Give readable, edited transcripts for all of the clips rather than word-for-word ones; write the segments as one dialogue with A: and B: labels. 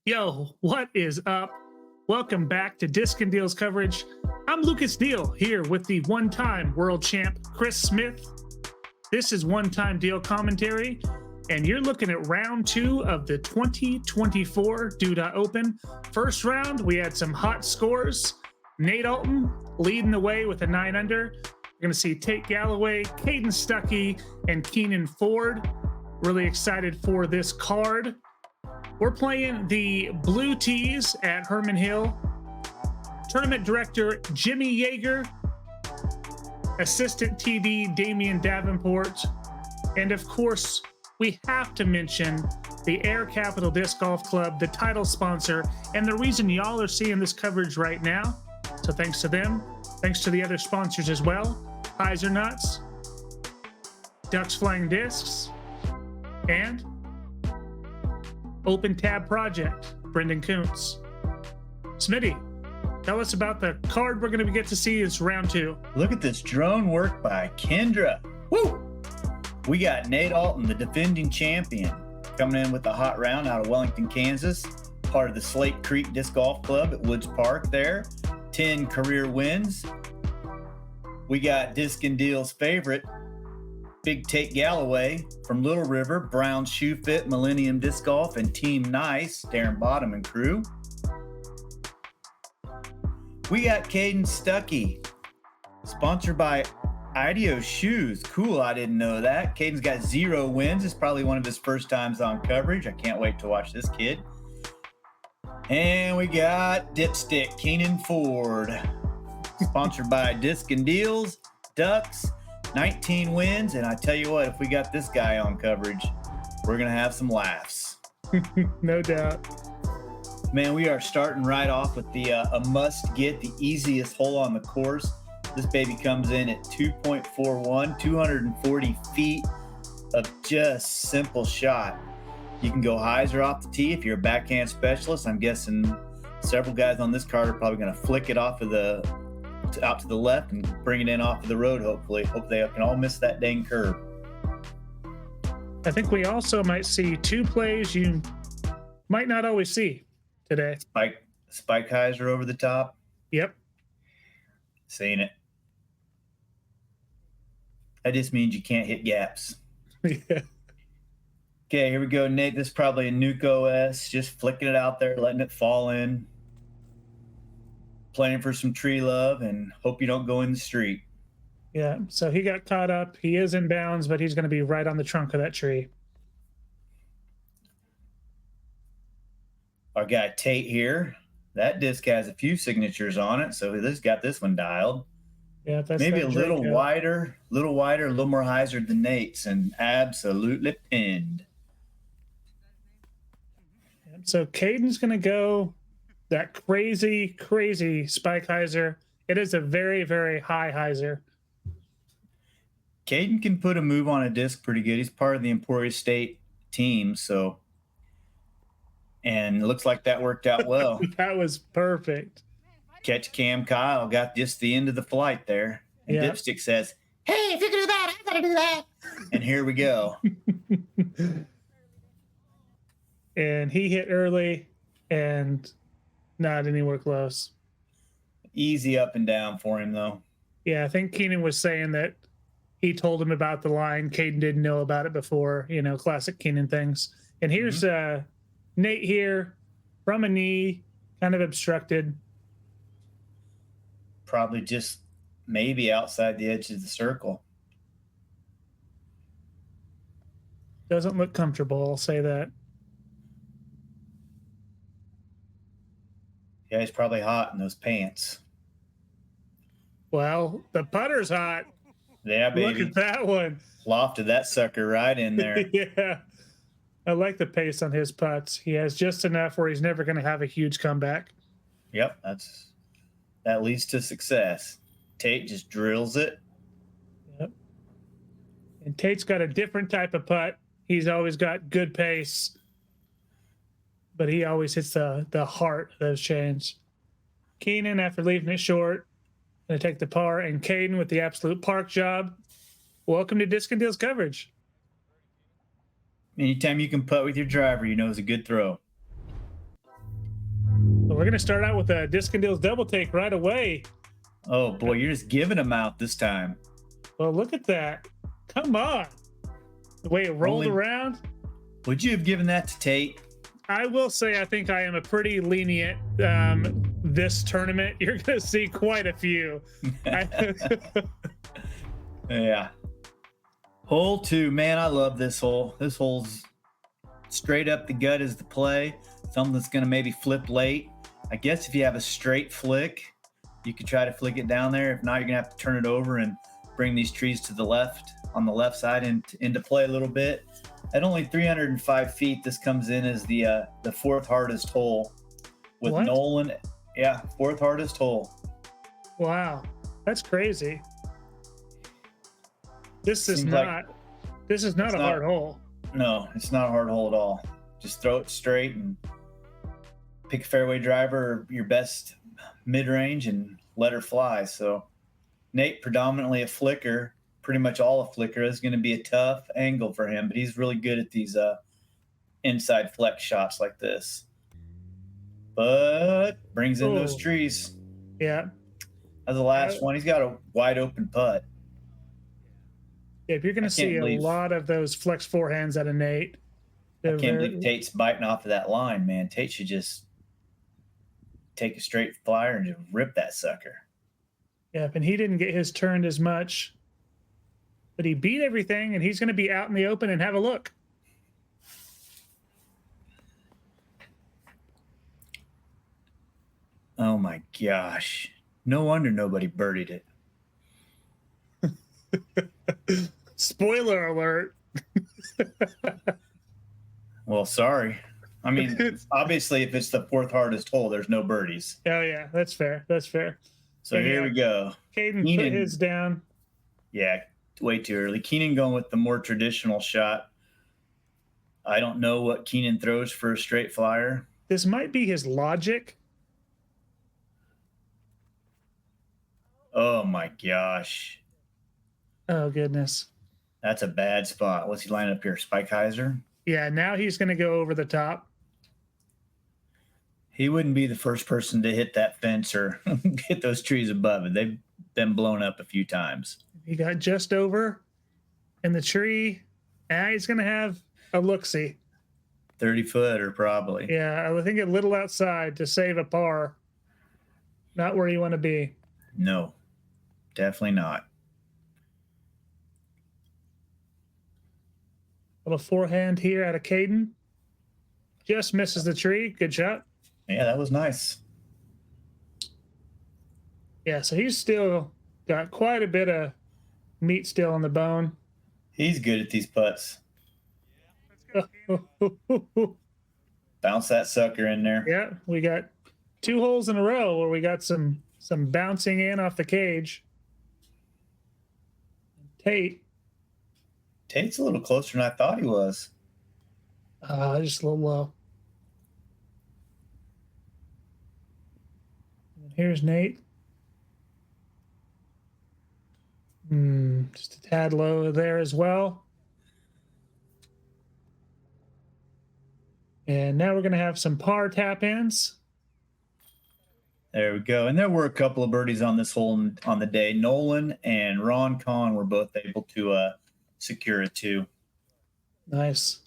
A: Yo, what is up? Welcome back to Discin Deals coverage. I'm Lucas Deal here with the one-time world champ Chris Smith. This is one-time deal commentary, and you're looking at round 2 of the 2024 Open. First round, we had some hot scores. Nate Allton leading the way with a 9 under. We're going to see Tate Galloway, Caden Stucky, and Keenan Ford. Really excited for this card. We're playing the Blue Tees at Herman Hill. Tournament director Jimmy Yeager, assistant TD Damian Davenport, and of course, we have to mention the Air Capital Disc Golf Club, the title sponsor, and the reason y'all are seeing this coverage right now. So thanks to them, thanks to the other sponsors as well, Heiser Nuts, Ducks Flying Discs, and Open Tab Project, Brendan Kuntz. Smitty, tell us about the card we're going to get to see. It's round 2.
B: Look at this drone work by Kendra. Woo! We got Nate Allton, the defending champion, coming in with a hot round out of Wellington, Kansas, part of the Slate Creek Disc Golf Club at Woods Park there. 10 career wins. We got Discin Deal's favorite, Big Tate Galloway from Little River, Brown Shoe Fit, Millennium Disc Golf, and Team Nice, Darren Bottom and crew. We got Caden Stucky, sponsored by Ideo Shoes. Cool, I didn't know that. Caden's got 0 wins. It's probably one of his first times on coverage. I can't wait to watch this kid. And we got Dipstick, Keenan Ford, sponsored by Discin Deals, Ducks, 19 wins, and I tell you what, if we got this guy on coverage, we're going to have some laughs.
A: No doubt.
B: Man, we are starting right off with the a must-get, the easiest hole on the course. This baby comes in at 2.41, 240 feet of just simple shot. You can go hyzer off the tee if you're a backhand specialist. I'm guessing several guys on this card are probably going to flick it off of out to the left and bring it in off of the road, hopefully. Hope they can all miss that dang curve.
A: I think we also might see 2 plays you might not always see today.
B: Spike hyzer over the top.
A: Yep.
B: Seeing it. That just means you can't hit gaps.
A: Yeah.
B: Okay, here we go, Nate. This is probably a Nuke OS. Just flicking it out there, letting it fall in. Playing for some tree love and hope you don't go in the street.
A: Yeah, so he got caught up. He is in bounds, but he's going to be right on the trunk of that tree.
B: Our guy Tate here, that disc has a few signatures on it, so he's got this one dialed.
A: Yeah, that's
B: maybe a little wider, a little more hyzer than Nate's, and absolutely pinned.
A: So Caden's going to go that crazy spike hyzer. It is a very, very high hyzer.
B: Caden can put a move on a disc pretty good. He's part of the Emporia State team, so, and it looks like that worked out well.
A: That was perfect.
B: Catch Cam Kyle got just the end of the flight there. And
A: yeah.
B: Dipstick says, "Hey, if you can do that, I gotta do that." And here we go.
A: And he hit early and not anywhere close.
B: Easy up and down for him, though.
A: Yeah, I think Keenan was saying that he told him about the line. Caden didn't know about it before, classic Keenan things. And here's Nate here from a knee, kind of obstructed.
B: Probably just maybe outside the edge of the circle.
A: Doesn't look comfortable, I'll say that.
B: Yeah, he's probably hot in those pants.
A: Well, the putter's hot.
B: Yeah, baby.
A: Look at that one.
B: Lofted that sucker right in there.
A: Yeah. I like the pace on his putts. He has just enough where he's never going to have a huge comeback.
B: Yep, that leads to success. Tate just drills it.
A: Yep. And Tate's got a different type of putt. He's always got good pace, but he always hits the heart of those chains. Keenan, after leaving it short, going to take the par, and Caden with the absolute park job. Welcome to Discin Deals coverage.
B: Anytime you can putt with your driver, you know it's a good throw.
A: Well, we're going to start out with a Disc and Deals double take right away.
B: Oh boy, you're just giving them out this time.
A: Well, look at that. Come on. The way it rolled around.
B: Would you have given that to Tate?
A: I will say I think I am a pretty lenient this tournament. You're going to see quite a few.
B: Yeah. Hole 2, man, I love this hole. This hole's straight up the gut is the play. Something that's going to maybe flip late. I guess if you have a straight flick, you could try to flick it down there. If not, you're going to have to turn it over and bring these trees to the left, on the left side, into play a little bit. At only 305 feet, this comes in as the fourth hardest hole with
A: What?
B: Nolan. Yeah, fourth hardest hole.
A: Wow. That's crazy. This is
B: Seems
A: not a hard hole.
B: No, it's not a hard hole at all. Just throw it straight and pick a fairway driver or your best mid-range and let her fly. So Nate, predominantly a flicker, pretty much all a flicker. Is going to be a tough angle for him, but he's really good at these inside flex shots like this. But brings in those trees.
A: Yeah.
B: As the last one, he's got a wide open putt.
A: Yeah, if you're going to see a lot of those flex forehands out of Nate.
B: I can't believe Tate's biting off of that line, man. Tate should just take a straight flyer and just rip that sucker.
A: Yeah, and he didn't get his turned as much, but he beat everything, and he's going to be out in the open and have a look.
B: Oh my gosh. No wonder nobody birdied it.
A: Spoiler alert.
B: Well, sorry. I mean, obviously, if it's the fourth hardest hole, there's no birdies.
A: Oh, yeah, that's fair. That's fair.
B: So here we go.
A: Caden put his down.
B: Yeah, way too early. Keenan going with the more traditional shot. I don't know what Keenan throws for a straight flyer.
A: This might be his logic.
B: Oh, my gosh.
A: Oh, goodness.
B: That's a bad spot. What's he lining up here? Spike Heiser?
A: Yeah, now he's going to go over the top.
B: He wouldn't be the first person to hit that fence or hit those trees above it. They've been blown up a few times.
A: He got just over in the tree. Now he's going to have a look-see.
B: 30-footer, probably.
A: Yeah, I think a little outside to save a par. Not where you want to be.
B: No, definitely not.
A: Little forehand here out of Caden. Just misses the tree. Good shot.
B: Yeah, that was nice.
A: Yeah, so he's still got quite a bit of meat still on the bone.
B: He's good at these putts. Bounce that sucker in there.
A: Yeah, we got 2 holes in a row where we got some bouncing in off the cage.
B: Tate's a little closer than I thought he was.
A: Just a little low. And here's Nate. Just a tad low there as well. And now we're going to have some par tap-ins.
B: There we go. And there were a couple of birdies on this hole on the day. Nolan and Ron Kahn were both able to secure it too.
A: Nice.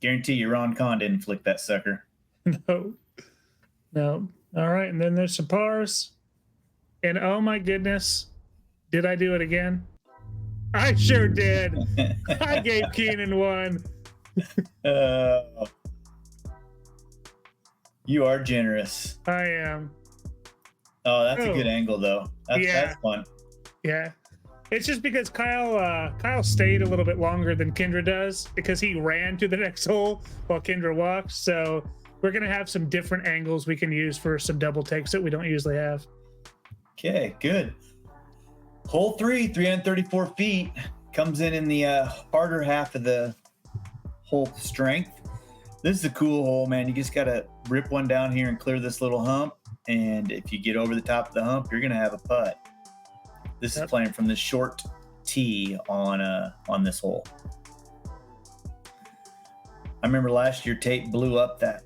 B: Guarantee you Ron Kahn didn't flick that sucker.
A: No. All right. And then there's some pars. And oh my goodness. Did I do it again? I sure did. I gave Keenan one.
B: You are generous.
A: I am.
B: Oh, that's a good angle, though. That's fun.
A: Yeah. It's just because Kyle stayed a little bit longer than Kendra does because he ran to the next hole while Kendra walked. So we're going to have some different angles we can use for some double takes that we don't usually have.
B: Okay, good. Hole 3, 334 feet, comes in the harder half of the hole strength. This is a cool hole, man. You just got to rip one down here and clear this little hump. And if you get over the top of the hump, you're going to have a putt. This is playing from the short tee on this hole. I remember last year Tate blew up that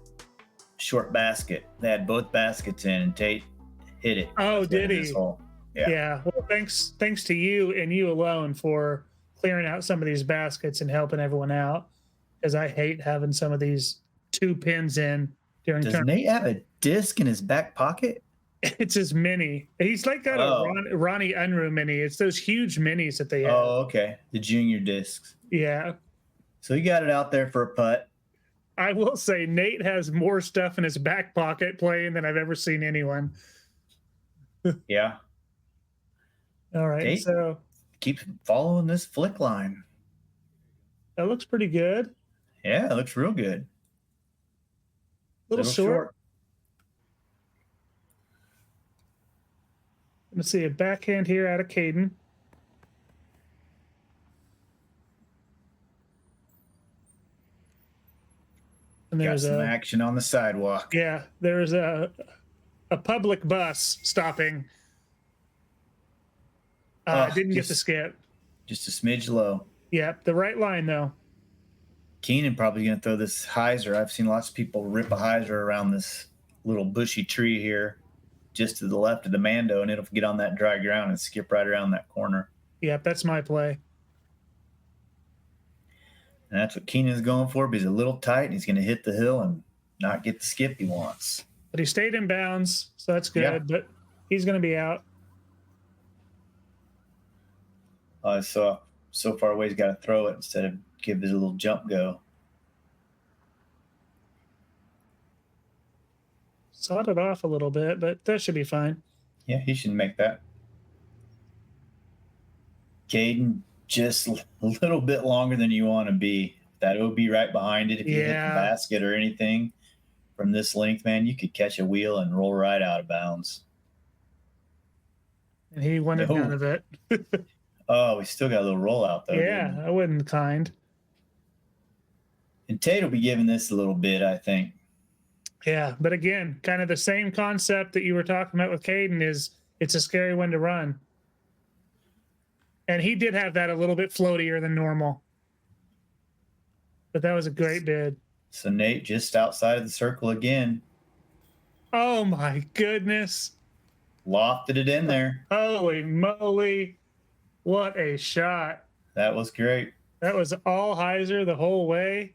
B: short basket. They had both baskets in, and Tate hit it.
A: Oh, did
B: in his
A: he?
B: hole. Yeah.
A: Yeah. Well, thanks to you and you alone for clearing out some of these baskets and helping everyone out, because I hate having some of these 2 pins in during
B: Does
A: tournaments.
B: Nate have a disc in his back pocket?
A: It's his mini. He's like got a Ronnie Unruh mini. It's those huge minis that they have.
B: Oh, okay. The junior discs.
A: Yeah.
B: So he got it out there for a putt.
A: I will say Nate has more stuff in his back pocket playing than I've ever seen anyone.
B: Yeah.
A: All right.
B: Nate,
A: so
B: keep following this flick line.
A: that looks pretty good.
B: Yeah, it looks real good.
A: Little short. Let's see a backhand here out of Caden. And
B: Got
A: there's
B: some action on the sidewalk.
A: Yeah, there's a public bus stopping. Didn't get the skip.
B: Just a smidge low.
A: Yeah, the right line though.
B: Keenan probably going to throw this hyzer. I've seen lots of people rip a hyzer around this little bushy tree here, just to the left of the Mando, and it'll get on that dry ground and skip right around that corner.
A: Yep, that's my play.
B: And that's what Keenan's going for, but he's a little tight, and he's going to hit the hill and not get the skip he wants.
A: But he stayed in bounds, so that's good.
B: Yeah.
A: But he's going to be out.
B: So far away, he's got to throw it instead of give it a little jump go.
A: Sawed it off a little bit, but that should be fine.
B: Yeah, he should make that. Caden, just a little bit longer than you want to be. That OB right behind it, if you hit the basket or anything from this length, man, you could catch a wheel and roll right out of bounds.
A: And he wanted none of it.
B: Oh, we still got a little rollout, though.
A: Yeah, I wasn't kind.
B: And Tate will be giving this a little bit, I think.
A: Yeah, but again, kind of the same concept that you were talking about with Caden is it's a scary one to run. And he did have that a little bit floatier than normal. But that was a great bid.
B: So Nate just outside of the circle again.
A: Oh, my goodness.
B: Lofted it in there.
A: Holy moly. What a shot.
B: That was great.
A: That was all hyzer the whole way.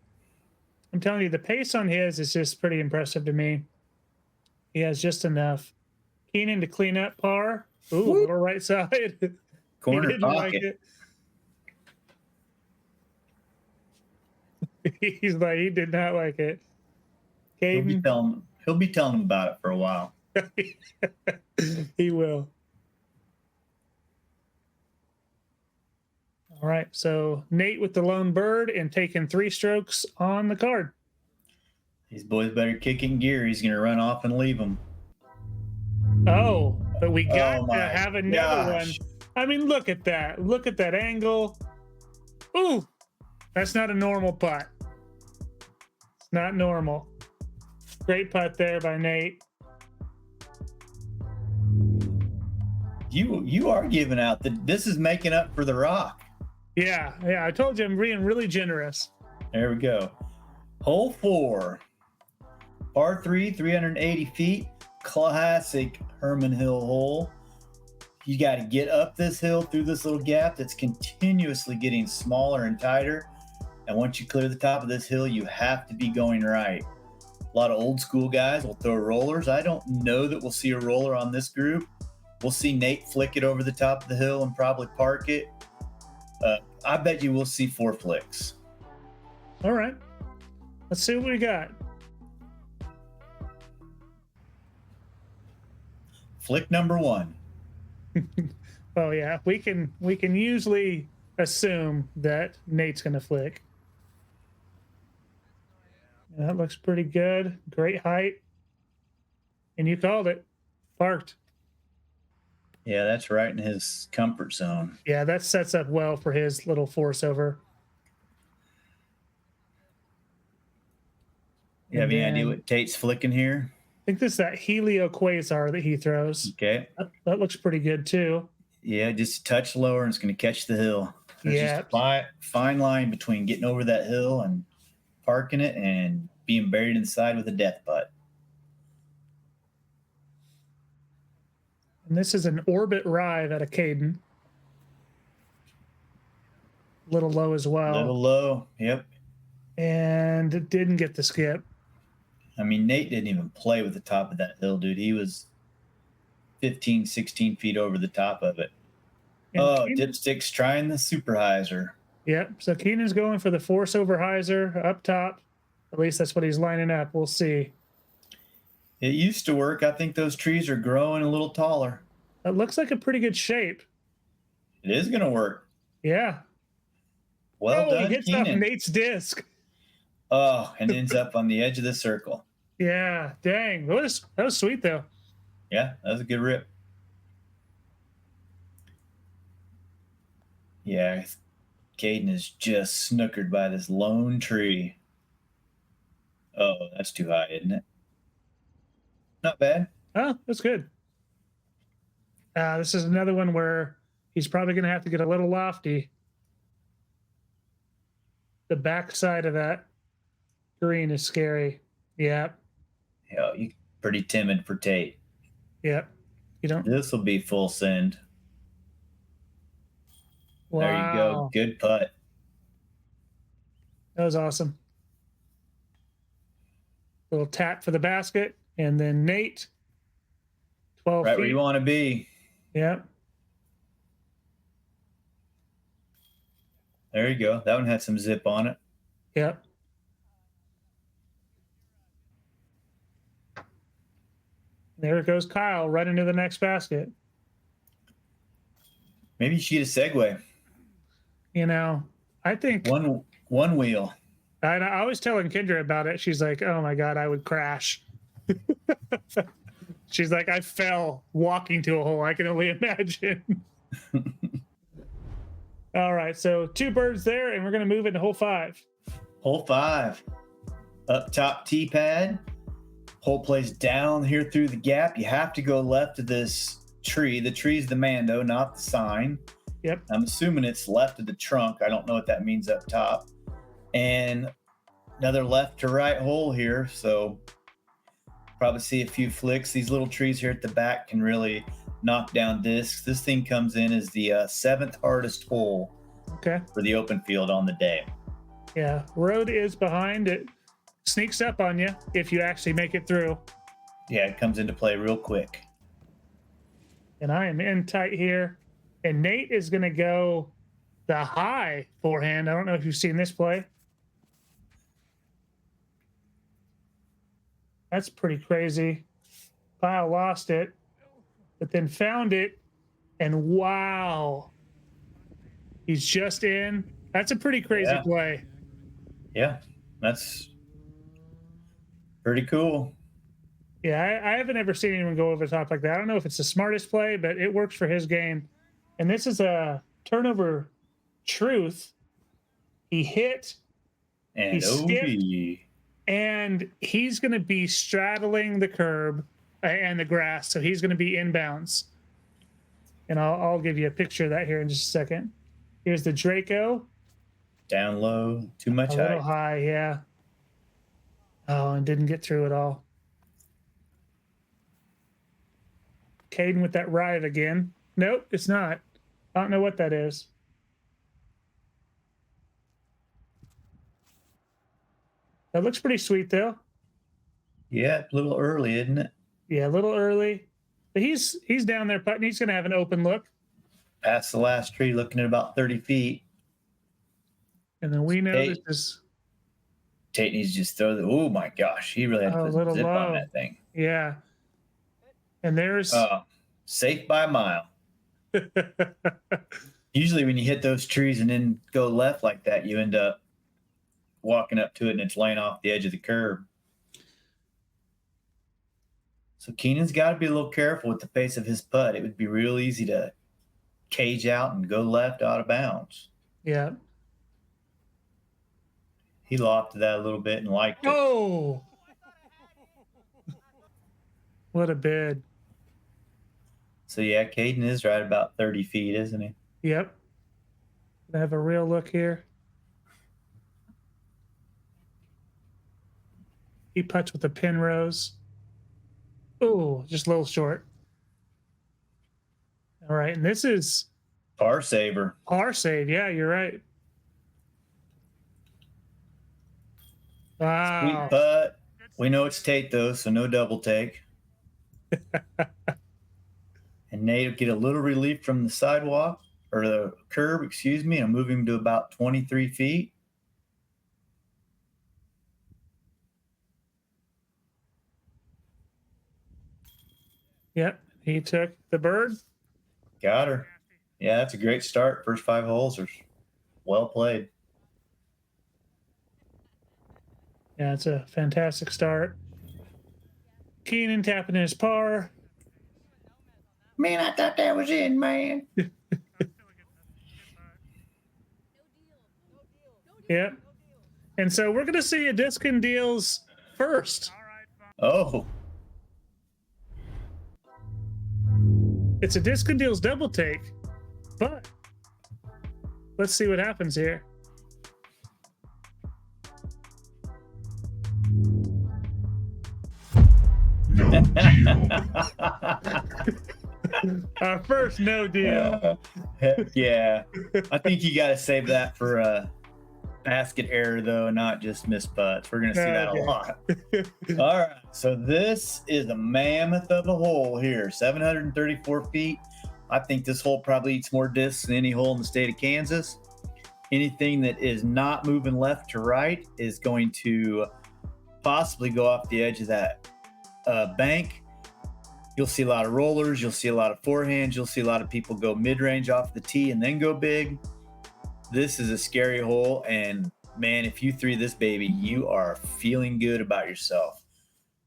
A: I'm telling you, the pace on his is just pretty impressive to me. He has just enough. Keenan to clean up par. Ooh, little right side.
B: Corner pocket.
A: He's like, he did not like it. Caden.
B: He'll be telling him about it for a while.
A: He will. All right, so Nate with the lone bird and taking 3 strokes on the card.
B: These boys better kick in gear. He's going to run off and leave them.
A: Oh, but we got to have another one. I mean, look at that. Look at that angle. Ooh, that's not a normal putt. It's not normal. Great putt there by Nate.
B: You are giving out. This is making up for the rock.
A: Yeah, I told you I'm being really generous.
B: There we go. Hole 4. Par 3, 380 feet. Classic Herman Hill hole. You got to get up this hill through this little gap that's continuously getting smaller and tighter. And once you clear the top of this hill, you have to be going right. A lot of old school guys will throw rollers. I don't know that we'll see a roller on this group. We'll see Nate flick it over the top of the hill and probably park it. I bet you will see 4 flicks.
A: All right. Let's see what we got.
B: Flick number 1.
A: Oh yeah, we can usually assume that Nate's gonna flick. And that looks pretty good. Great height. And you called it. Parked.
B: Yeah, that's right in his comfort zone.
A: Yeah, that sets up well for his little force over.
B: You have any idea what Tate's flicking here?
A: I think this is that Helio Quasar that he throws.
B: Okay.
A: That looks pretty good too.
B: Yeah, just a touch lower and it's going to catch the hill. There's
A: Yeah.
B: just a fine line between getting over that hill and parking it and being buried inside with a death putt.
A: And this is an orbit rive at a Caden. Little low as well.
B: Little low. Yep.
A: And it didn't get the skip.
B: I mean, Nate didn't even play with the top of that hill, dude. He was 15, 16 feet over the top of it. And Dipstick's trying the super hyzer.
A: Yep. So Keenan's going for the force over hyzer up top. At least that's what he's lining up. We'll see.
B: It used to work. I think those trees are growing a little taller.
A: It looks like a pretty good shape.
B: It is going to work.
A: Yeah.
B: Well done,
A: he hits
B: Keenan.
A: off Nate's disc.
B: Oh, and ends up on the edge of the circle.
A: Yeah, dang. That was sweet, though.
B: Yeah, that was a good rip. Yeah, Caden is just snookered by this lone tree. Oh, that's too high, isn't it? Not bad.
A: Oh, that's good. This is another one where he's probably going to have to get a little lofty. The backside of that green is scary. Yep.
B: Yeah, you pretty timid for Tate.
A: Yep. You don't.
B: This will be full send.
A: Wow.
B: There you go. Good putt.
A: That was awesome. Little tap for the basket, and then Nate. 12
B: right
A: feet.
B: where you want to be.
A: Yep.
B: There you go. That one had some zip on it.
A: Yep. There goes Kyle right into the next basket.
B: Maybe you should get a Segway.
A: You know, I think
B: one wheel.
A: I was telling Kendra about it. She's like, "Oh my God, I would crash." She's like, "I fell walking to a hole. I can only imagine." All right, so 2 birds there, and we're going to move into hole 5.
B: Hole 5. Up top tee pad. Hole plays down here through the gap. You have to go left of this tree. The tree's the Mando, not the sign.
A: Yep.
B: I'm assuming it's left of the trunk. I don't know what that means up top. And another left to right hole here. So probably see a few flicks. These little trees here at the back can really knock down discs. This thing comes in as the 7th hardest hole for the open field on the day.
A: Yeah, road is behind. It sneaks up on you if you actually make it through.
B: Yeah, it comes into play real quick.
A: And I am in tight here. And Nate is going to go the high forehand. I don't know if you've seen this play. That's pretty crazy. Kyle lost it, but then found it. And wow, he's just in. That's a pretty crazy play.
B: Yeah, that's pretty cool.
A: Yeah, I haven't ever seen anyone go over the top like that. I don't know if it's the smartest play, but it works for his game. And this is a turnover truth. He hit,
B: and
A: he skipped, and he's going to be straddling the curb and the grass, so he's going to be inbounds. And I'll give you a picture of that here in just a second. Here's the Draco.
B: Down low, too much
A: height. A little high, yeah. Oh, and didn't get through it all. Caden with that rive again. Nope, it's not. I don't know what that is. That looks pretty sweet, though.
B: Yeah, a little early, isn't it?
A: Yeah, a little early. But he's down there putting. He's going to have an open look.
B: Past the last tree, looking at about 30 feet.
A: And then we know this is...
B: Tate needs to just throw the... Oh, my gosh. He really had to put zip on that thing.
A: Yeah. And there's...
B: safe by a mile. Usually when you hit those trees and then go left like that, you end up walking up to it and it's laying off the edge of the curb. So Keenan's got to be a little careful with the pace of his putt. It would be real easy to cage out and go left out of bounds.
A: Yeah.
B: He lofted that a little bit and liked it.
A: Oh! What a bid.
B: So, yeah, Caden is right about 30 feet, isn't he?
A: Yep. I have a real look here. He putts with the pin rose. Oh, just a little short. All right, and this is
B: Par saver.
A: par save. Yeah, you're right. Wow.
B: Sweet putt. We know it's Tate though, so no double take. And Nate will get a little relief from the sidewalk or the curb, excuse me, and move him to about 23 feet.
A: Yep, he took the bird.
B: Got her. Yeah, that's a great start. First 5 holes are well played.
A: Yeah, it's a fantastic start. Keenan tapping in his par.
B: Man, I thought that was in, man.
A: Yep. And so we're going to see a Discin deals first.
B: Oh,
A: It's a Discin deals double take, but let's see what happens here. Our first no deal.
B: Heck yeah. I think you got to save that for a basket error, though, not just missed putts. We're going to see that a lot. All right. So this is a mammoth of a hole here, 734 feet. I think this hole probably eats more discs than any hole in the state of Kansas. Anything that is not moving left to right is going to possibly go off the edge of that bank. You'll see a lot of rollers. You'll see a lot of forehands. You'll see a lot of people go mid-range off the tee and then go big. This is a scary hole, and man, if you 3 this baby, you are feeling good about yourself.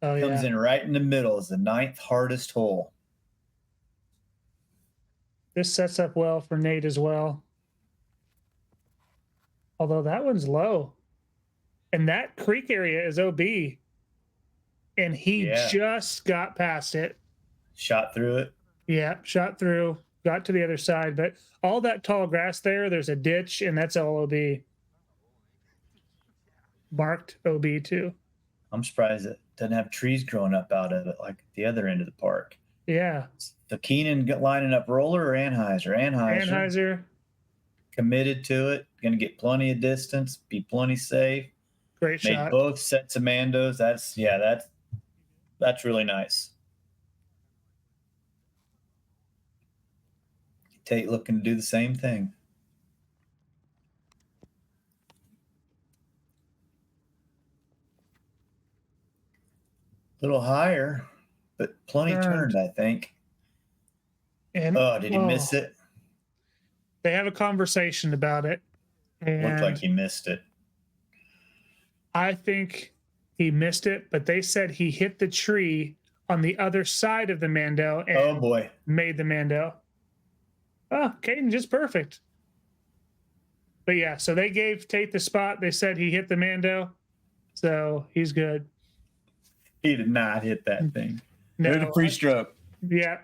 A: Oh,
B: Comes
A: yeah.
B: in right in the middle as the 9th hardest hole.
A: This sets up well for Nate as well. Although that one's low. And that creek area is OB. And he just got past it.
B: Shot through it.
A: Yeah, shot through, got to the other side. But all that tall grass there's a ditch, and that's all OB. Marked OB too.
B: I'm surprised it doesn't have trees growing up out of it like at the other end of the park.
A: Yeah.
B: So Keenan lining up roller or Anheuser?
A: Anheuser.
B: Committed to it. Going to get plenty of distance. Be plenty safe.
A: Great shot.
B: Made both sets of Mandos. That's really nice. Tate looking to do the same thing. A little higher, but plenty turned, I think.
A: And
B: did he miss it?
A: They have a conversation about it. And
B: looked like he missed it.
A: I think he missed it, but they said he hit the tree on the other side of the Mando and made the Mando. Oh, Caden, just perfect. But yeah, so they gave Tate the spot. They said he hit the Mando, so he's good.
B: He did not hit that thing.
A: No,
B: There's a pre-stroke.
A: Yeah.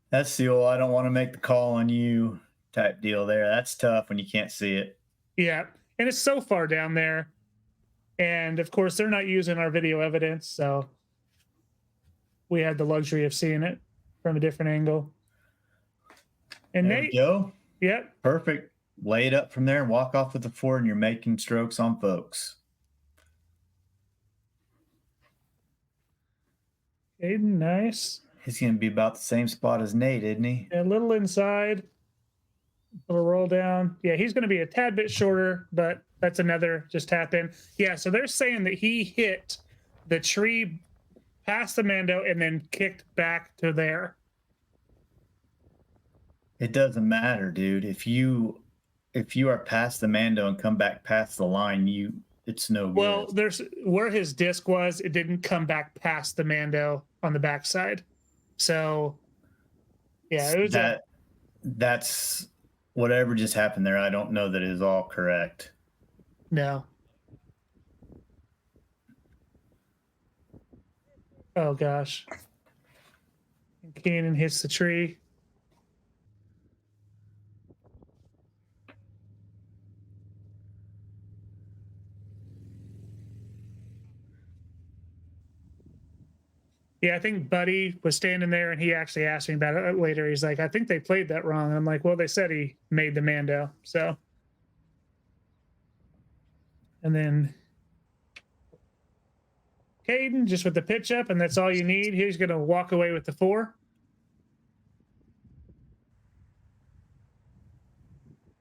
B: That's the old I don't want to make the call on you type deal there. That's tough when you can't see it.
A: Yeah, and it's so far down there. And, of course, they're not using our video evidence, so we had the luxury of seeing it from a different angle. And
B: there
A: Nate,
B: we go.
A: Yep.
B: Perfect. Lay it up from there and walk off with the 4, and you're making strokes on folks.
A: Aiden, nice.
B: He's going to be about the same spot as Nate, isn't he?
A: A little inside. A little roll down. Yeah, he's going to be a tad bit shorter, but that's another just tap in. Yeah, so they're saying that he hit the tree past the Mando and then kicked back to there.
B: It doesn't matter, dude. If you are past the Mando and come back past the line, it's no good.
A: Well, there's where his disc was, it didn't come back past the Mando on the backside. So yeah, it was
B: that's whatever just happened there. I don't know that it is all correct.
A: No. Oh gosh. And Keenan hits the tree. Yeah, I think Buddy was standing there and he actually asked me about it later. He's like, I think they played that wrong. And I'm like, well, they said he made the Mando. So, and then Caden just with the pitch up, and that's all you need. He's going to walk away with the 4.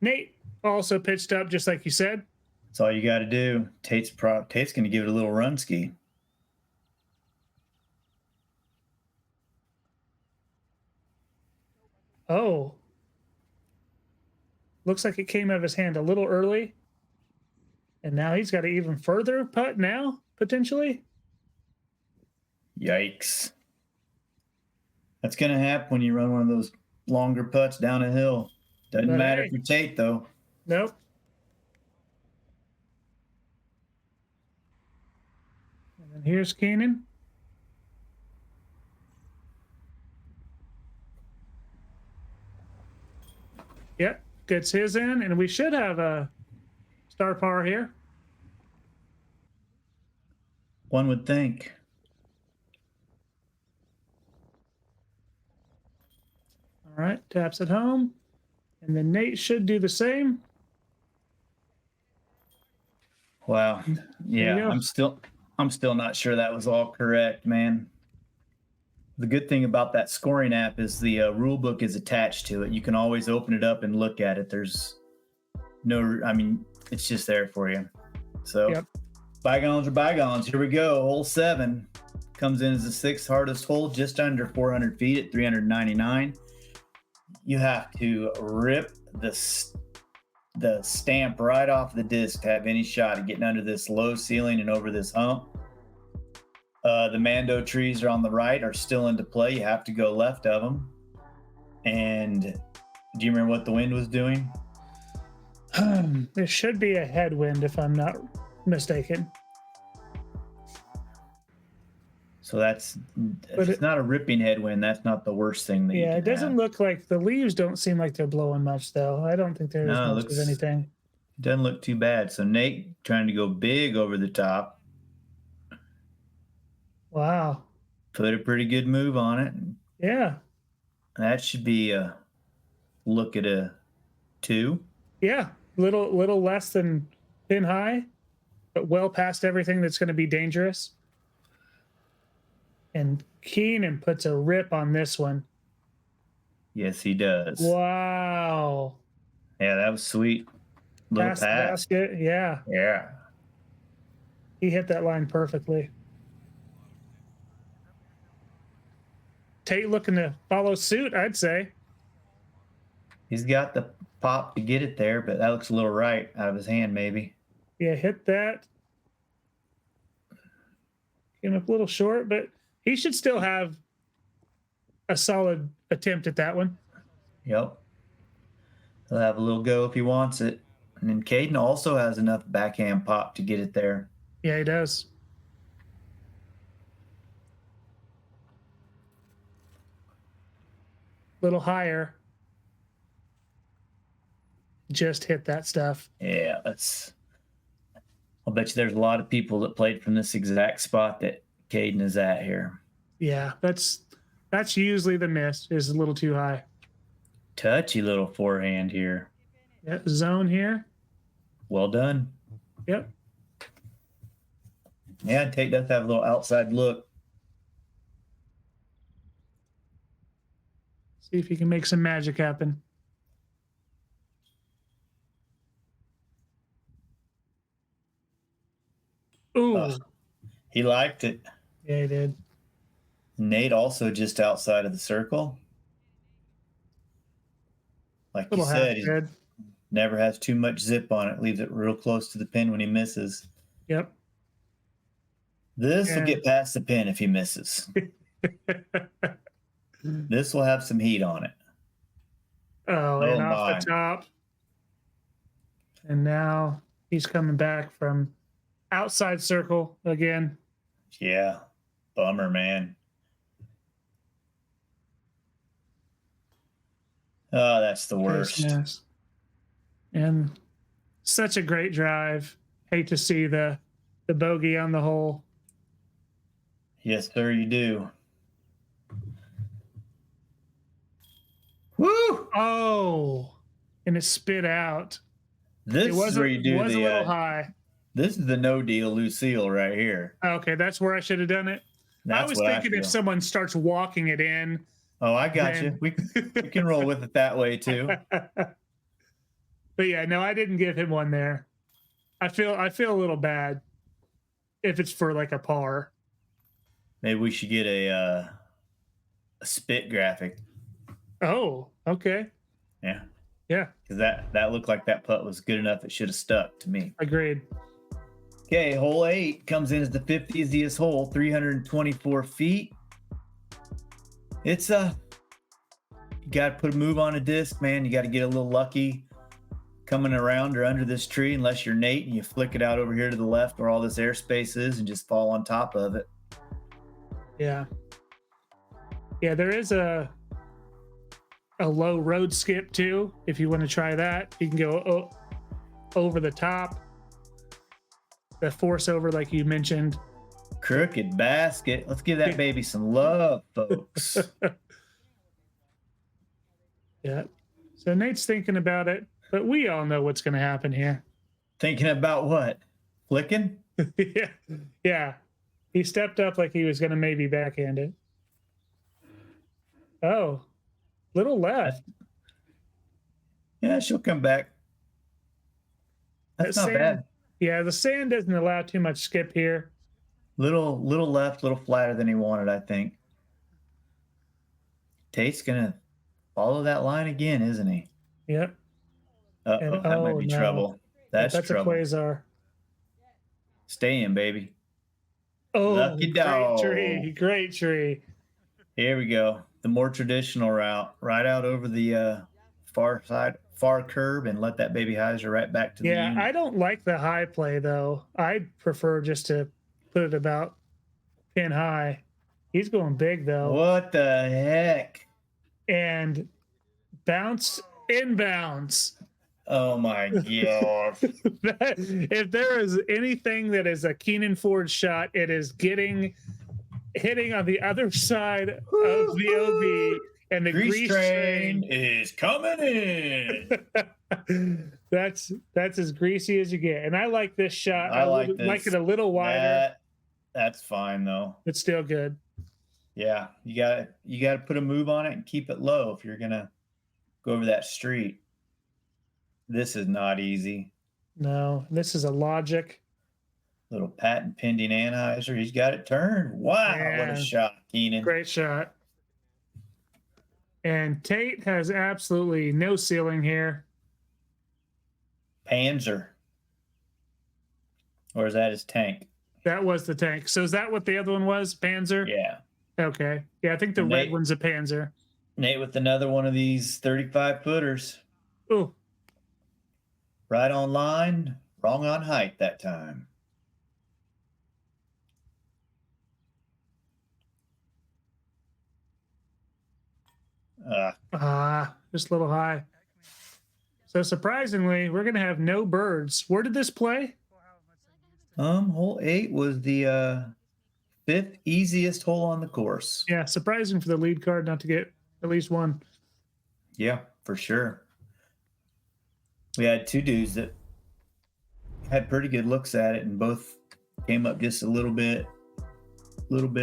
A: Nate also pitched up just like you said.
B: That's all you got to do. Tate's going to give it a little run ski.
A: Oh. Looks like it came out of his hand a little early. And now he's got an even further putt now, potentially.
B: Yikes. That's going to happen when you run one of those longer putts down a hill. Doesn't matter for Tate, though.
A: Nope. And then here's Keenan. Yep, gets his in, and we should have a star power here.
B: One would think.
A: All right, taps it home. And then Nate should do the same.
B: Wow. Yeah, I'm still not sure that was all correct, man. The good thing about that scoring app is the rule book is attached to it. You can always open it up and look at it. There's no, I mean, it's just there for you. So
A: yep.
B: Bygones are bygones. Here we go. Hole 7 comes in as the 6th hardest hole, just under 400 feet at 399. You have to rip the stamp right off the disc to have any shot at getting under this low ceiling and over this hump. The Mando trees are on the right, are still into play. You have to go left of them. And do you remember what the wind was doing?
A: There should be a headwind if I'm not mistaken.
B: So if it's not a ripping headwind, that's not the worst thing that you can
A: it doesn't
B: have.
A: look like the leaves don't seem like they're blowing much, though. I don't think there's much of anything.
B: Doesn't look too bad. So Nate trying to go big over the top.
A: Wow.
B: Put a pretty good move on it.
A: Yeah.
B: That should be a look at a 2.
A: Yeah. Little less than pin high, but well past everything that's going to be dangerous. And Keenan puts a rip on this one.
B: Yes, he does.
A: Wow.
B: Yeah, that was sweet. Little
A: Past the basket. Yeah.
B: Yeah.
A: He hit that line perfectly. Tate looking to follow suit, I'd say.
B: He's got the pop to get it there, but that looks a little right out of his hand, maybe.
A: Yeah, hit that. Came up a little short, but he should still have a solid attempt at that one.
B: Yep. He'll have a little go if he wants it. And then Caden also has enough backhand pop to get it there.
A: Yeah, he does. Little higher. Just hit that stuff.
B: Yeah, I'll bet you there's a lot of people that played from this exact spot that Caden is at here.
A: Yeah, that's usually the miss, is a little too high.
B: Touchy little forehand here.
A: Yeah, zone here.
B: Well done.
A: Yep.
B: Yeah, Tate does have a little outside look.
A: See if he can make some magic happen. Ooh.
B: He liked it.
A: Yeah, he did.
B: Nate also just outside of the circle. Like you said, he never has too much zip on it. Leaves it real close to the pin when he misses.
A: Yep.
B: This will get past the pin if he misses. This will have some heat on it.
A: Oh, and off the top. And now he's coming back from outside circle again.
B: Yeah. Bummer, man. Oh, that's the worst.
A: Yes. And such a great drive. Hate to see the bogey on the hole.
B: Yes, sir, you do. Woo!
A: Oh, and it spit out.
B: This
A: It
B: is where you do
A: was a
B: the.
A: little high.
B: This is the no deal Lucille right here.
A: Okay, that's where I should have done it. I
B: That's
A: was
B: what I
A: thinking if
B: feel.
A: someone starts walking it in,
B: Oh, I got
A: then.
B: you. We can roll with it that way too.
A: But yeah, no, I didn't give him one there. I feel a little bad if it's for like a par.
B: Maybe we should get a spit graphic.
A: Oh, okay.
B: Yeah,
A: Yeah,
B: because that looked like that putt was good enough. It should have stuck to me.
A: agreed.
B: Okay, hole 8 comes in as the 5th easiest hole, 324 feet. It's you got to put a move on a disc, man. You got to get a little lucky coming around or under this tree, unless you're Nate and you flick it out over here to the left where all this airspace is and just fall on top of it.
A: Yeah. Yeah, there is a low road skip too. If you want to try that, you can go over the top. The force over, like you mentioned.
B: Crooked basket. Let's give that baby some love, folks.
A: Yeah. So Nate's thinking about it, but we all know what's going to happen here.
B: Thinking about what? Flicking?
A: Yeah. Yeah. He stepped up like he was going to maybe backhand it. Oh, little left.
B: Yeah, she'll come back. That's not
A: sand,
B: bad.
A: Yeah, the sand doesn't allow too much skip here.
B: Little left, little flatter than he wanted, I think. Tate's gonna follow that line again, isn't he?
A: Yep.
B: That might be trouble. That's trouble.
A: a quasar.
B: Stay in, baby.
A: Oh,
B: Lucky dog.
A: Great tree.
B: Here we go. The more traditional route, right out over the far curb, and let that baby hyzer right back to the unit.
A: I don't like the high play though. I'd prefer just to put it about pin high. He's going big though.
B: What the heck?
A: And bounce inbounds.
B: Oh my god.
A: If there is anything that is a Keenan Ford shot, it is hitting on the other side of the OB, and the grease train
B: is coming in.
A: That's as greasy as you get. And I like this shot.
B: I like
A: it a little wider.
B: That's fine though.
A: It's still good.
B: Yeah, you gotta put a move on it and keep it low if you're gonna go over that street. This is not easy.
A: No, this is a logic.
B: Little patent pending anhyzer. He's got it turned. Wow, what a shot, Keenan.
A: Great shot. And Tate has absolutely no ceiling here.
B: Panzer. Or is that his tank?
A: That was the tank. So is that what the other one was? Panzer?
B: Yeah.
A: Okay. Yeah, I think the red one's a Panzer.
B: Nate with another one of these 35 footers.
A: Ooh.
B: Right on line, wrong on height that time.
A: Just a little high. So surprisingly, we're gonna have no birds. Where did this play?
B: Hole 8 was the 5th easiest hole on the course.
A: Yeah, surprising for the lead card not to get at least one.
B: Yeah, for sure. We had 2 dudes that had pretty good looks at it, and both came up just a little bit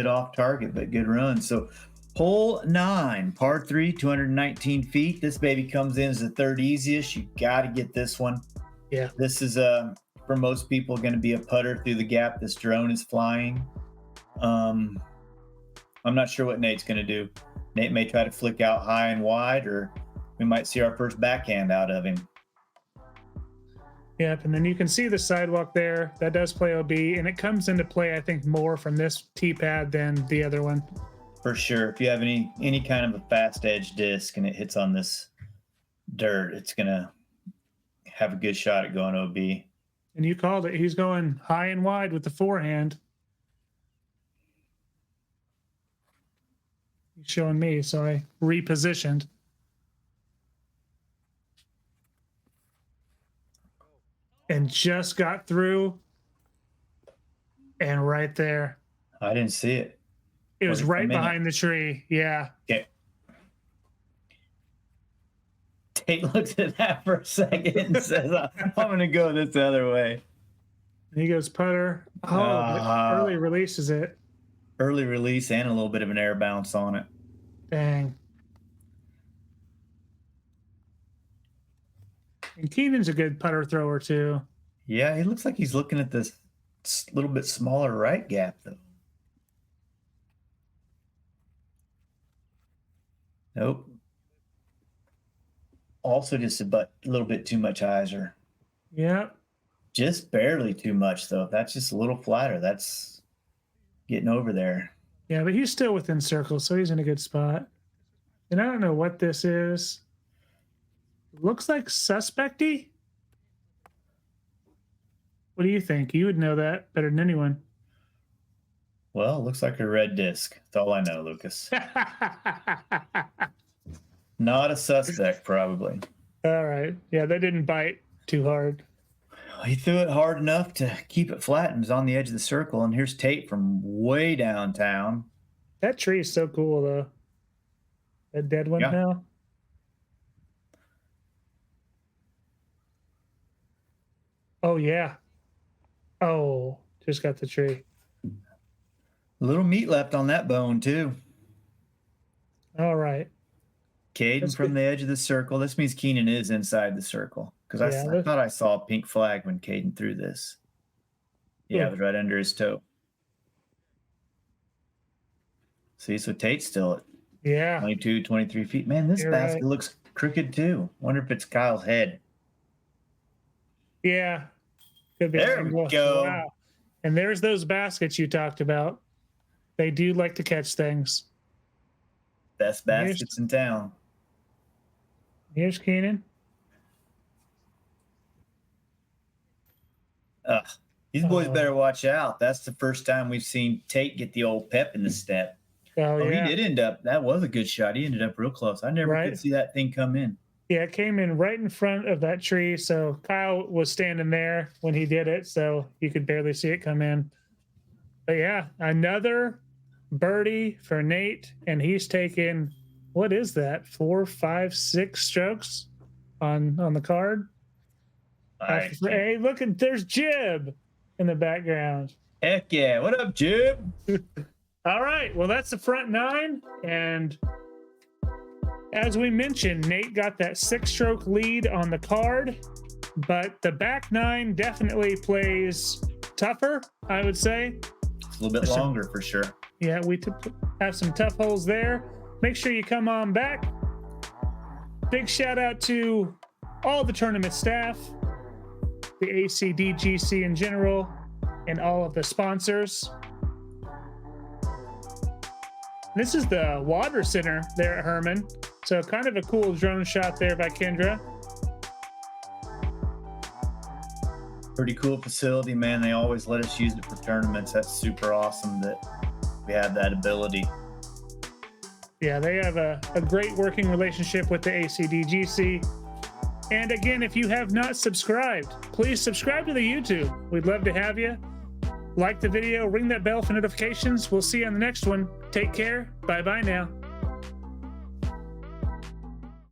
B: off target, but good run. So hole 9, par 3, 219 feet. This baby comes in as the 3rd easiest. You got to get this one.
A: Yeah.
B: This is for most people going to be a putter through the gap this drone is flying. I'm not sure what Nate's going to do. Nate may try to flick out high and wide, or we might see our first backhand out of him.
A: Yep, and then you can see the sidewalk there. That does play OB, and it comes into play, I think, more from this tee pad than the other one.
B: For sure. If you have any kind of a fast edge disc and it hits on this dirt, it's going to have a good shot at going OB.
A: And you called it. He's going high and wide with the forehand. He's showing me, so I repositioned. And just got through. And right there.
B: I didn't see it.
A: It was right behind the tree. Yeah.
B: Okay. Tate looks at that for a second and says, I'm going to go this other way.
A: He goes putter. Early releases it.
B: Early release and a little bit of an air bounce on it.
A: Dang. And Keenan's a good putter thrower, too.
B: Yeah, he looks like he's looking at this little bit smaller right gap, though. Nope. Also just a little bit too much hyzer.
A: Yeah.
B: Just barely too much, though. That's just a little flatter. That's getting over there.
A: Yeah, but he's still within circle, so he's in a good spot. And I don't know what this is. Looks like suspecty. What do you think? You would know that better than anyone.
B: Well, it looks like a red disc. That's all I know, Lucas. Not a suspect, probably.
A: All right. Yeah, they didn't bite too hard.
B: He threw it hard enough to keep it flat and was on the edge of the circle. And here's Tate from way downtown.
A: That tree is so cool, though. That dead one now. Oh, yeah. Oh, just got the tree.
B: A little meat left on that bone, too.
A: All right.
B: Caden from the edge of the circle. This means Keenan is inside the circle. Because I thought I saw a pink flag when Caden threw this. Yeah, it was right under his toe. See, so Tate's still at 22, 23 feet. Man, this basket looks crooked, too. Wonder if it's Kyle's head.
A: Yeah. Could be.
B: There we go.
A: Wow. And there's those baskets you talked about. They do like to catch things.
B: Best baskets in town.
A: Here's Keenan.
B: These boys better watch out. That's the first time we've seen Tate get the old pep in the step.
A: Oh, yeah.
B: He did end up. That was a good shot. He ended up real close. I never could see that thing come in.
A: Yeah, it came in right in front of that tree. So Kyle was standing there when he did it, so you could barely see it come in. But yeah, another birdie for Nate, and he's taken, what is that, 4, 5, 6 strokes on the card? Hey, look, there's Jib in the background.
B: Heck yeah. What up, Jib?
A: All right. Well, that's the front 9. And as we mentioned, Nate got that 6-stroke lead on the card, but the back 9 definitely plays tougher, I would say.
B: It's a little bit longer for sure.
A: Yeah, we have some tough holes there. Make sure you come on back. Big shout out to all the tournament staff, the ACDGC in general, and all of the sponsors. This is the water center there at Herman. So kind of a cool drone shot there by Kendra.
B: Pretty cool facility, man. They always let us use it for tournaments. That's super awesome that we have that ability.
A: Yeah, they have a great working relationship with the ACDGC. And again, if you have not subscribed, please subscribe to the YouTube. We'd love to have you. Like the video, ring that bell for notifications. We'll see you on the next one. Take care. Bye-bye now.